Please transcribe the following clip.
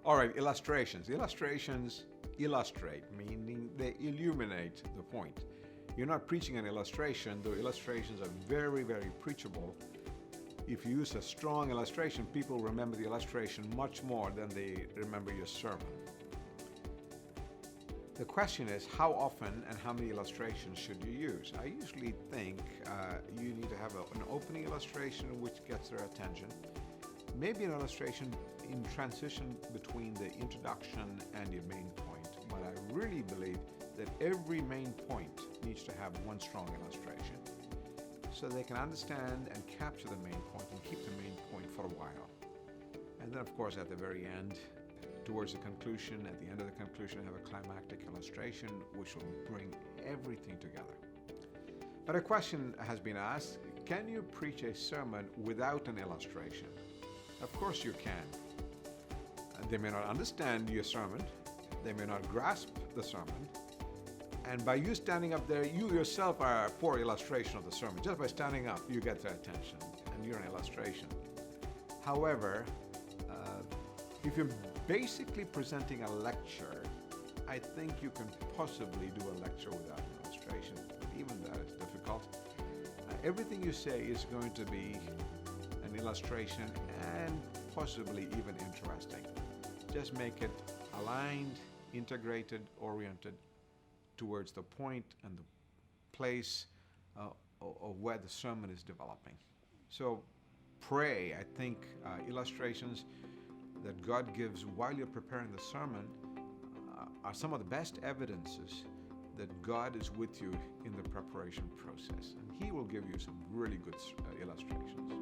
All right, illustrations. Illustrations illustrate, meaning they illuminate the point. You're not preaching an illustration, though illustrations are very, very preachable. If you use a strong illustration, people remember the illustration much more than they remember your sermon. The question is, how often and how many illustrations should you use? I usually think you need to have an opening illustration which gets their attention. Maybe an illustration in transition between the introduction and your main point. But I really believe that every main point needs to have one strong illustration so they can understand and capture the main point and keep the main point for a while. And then, of course, at the very end, towards the conclusion, at the end of the conclusion, have a climactic illustration which will bring everything together. But a question has been asked, can you preach a sermon without an illustration? Of course you can. They may not understand your sermon, they may not grasp the sermon, and by you standing up there, you yourself are a poor illustration of the sermon. Just by standing up, you get their attention, and you're an illustration. However, if you're basically presenting a lecture, I think you can possibly do a lecture without an illustration, but even that is difficult. Everything you say is going to be an illustration and possibly even interesting. Just make it aligned, integrated, oriented towards the point and the place of where the sermon is developing. So pray, I think illustrations that God gives while you're preparing the sermon are some of the best evidences that God is with you in the preparation process. And He will give you some really good illustrations.